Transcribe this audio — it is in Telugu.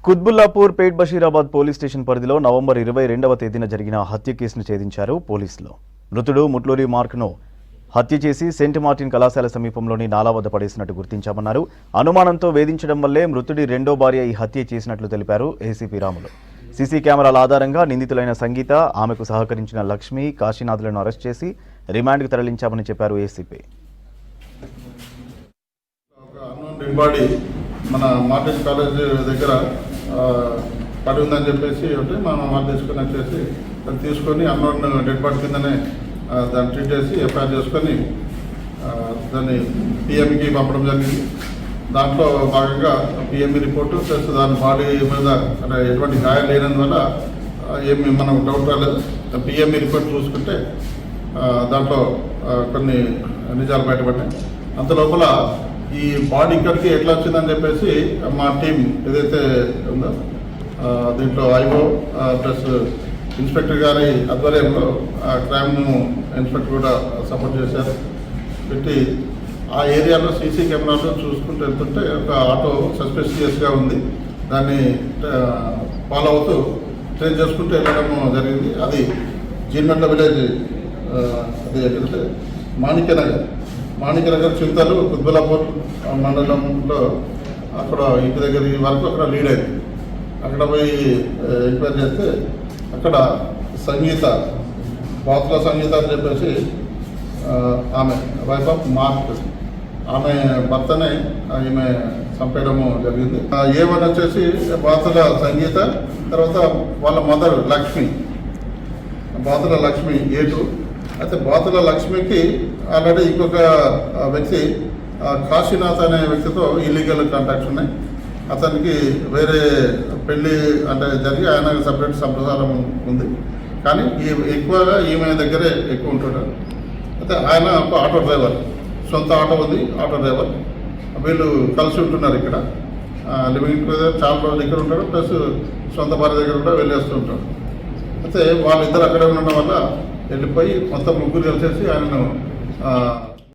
కుత్బుల్లాపూర్ పేట్ బషీరాబాద్ పోలీస్ స్టేషన్ పరిధిలో నవంబర్ 22వ తేదీన జరిగిన హత్య కేసును ఛేదించారు పోలీసులు. మృతుడు ముట్లూరి మార్క్ను హత్య చేసి సెయింట్ మార్టిన్ కళాశాల సమీపంలోని నాలా వద్ద పడేసినట్టు గుర్తించామన్నారు. అనుమానంతో వేధించడం వల్లే మృతుడి రెండో భార్య ఈ హత్య చేసినట్లు తెలిపారు ఏసీపీ రాములు. సీసీ కెమెరాల ఆధారంగా నిందితులైన సంగీత, ఆమెకు సహకరించిన లక్ష్మి, కాశీనాథ్లను అరెస్ట్ చేసి రిమాండ్కు తరలించామని చెప్పారు ఏసీపీ. మన మార్టిన్ కాలేజ్ దగ్గర పడి ఉందని చెప్పేసి మనం వాళ్ళు తీసుకొని వచ్చేసి తీసుకొని అన్నోన్ డెడ్ బాడీ కిందనే దాన్ని ట్రీట్ చేసి ఎఫ్ఐఆర్ చేసుకొని దాన్ని పిఎంకి పంపడం జరిగింది. దాంట్లో భాగంగా పిఎంఈ రిపోర్టు ప్లస్ దాని బాడీ మీద అంటే ఎటువంటి గాయాలు లేనందువల్ల ఏమి మనకు డౌట్ రాలేదు. పిఎంఈ రిపోర్ట్ చూసుకుంటే దాంట్లో కొన్ని నిజాలు బయటపడ్డాయి. అంత లోపల ఈ బాడీ ఇక్కడికి ఎట్లా వచ్చిందని చెప్పేసి మా టీం ఏదైతే ఉందో దీంట్లో ఐఓ ప్లస్ ఇన్స్పెక్టర్ గారి ఆధ్వర్యంలో క్రైమ్ ఇన్స్పెక్టర్ కూడా సపోర్ట్ చేశారు. పెట్టి ఆ ఏరియాలో సీసీ కెమెరాలో చూసుకుంటూ వెళ్తుంటే ఒక ఆటో సస్పిషియస్గా ఉంది. దాన్ని ఫాలో అవుతూ ట్రేస్ చేసుకుంటూ వెళ్ళడం జరిగింది. అది జీన్మెట్ల విలేజ్, అది ఎక్కడంటే మాణిక్యనగర్ చింతలు కుత్బుల్లాపూర్ మండలంలో అక్కడ ఇంటి దగ్గర వరకు అక్కడ లీడ్ అయింది. అక్కడ పోయి ఎంక్వైరీ చేస్తే అక్కడ సంగీత, బాతుల సంగీత అని చెప్పేసి ఆమె వైఫ్ ఆఫ్ మార్క్, ఆమె భర్తనే ఈమె చంపేయడము జరిగింది. ఏమని వచ్చేసి బాతుల సంగీత, తర్వాత వాళ్ళ మదర్ లక్ష్మి, బాతుల లక్ష్మి ఏటు. అయితే బాతుల లక్ష్మికి ఆల్రెడీ ఇంకొక వ్యక్తి కాశీనాథ్ అనే వ్యక్తితో ఇల్లీగల్ కాంటాక్ట్స్ ఉన్నాయి. అతనికి వేరే పెళ్ళి అంటే జరిగి ఆయన సపరేట్ సంప్రదాయం ఉంది. కానీ ఎక్కువగా ఈమె దగ్గరే ఎక్కువ ఉంటున్నాడు. అయితే ఆయన ఒక ఆటో డ్రైవర్, సొంత ఆటో ఉంది, ఆటో డ్రైవర్. వీళ్ళు కలిసి ఉంటున్నారు ఇక్కడ, లివింగ్ చాలా రోజులు ఇక్కడ ఉంటాడు, ప్లస్ సొంత భార్య దగ్గర కూడా వెళ్ళేస్తూ ఉంటాడు. అయితే వాళ్ళిద్దరు అక్కడే ఉండడం వల్ల వెళ్ళిపోయి మొత్తం ముగ్గురు కలిసేసి ఆయనను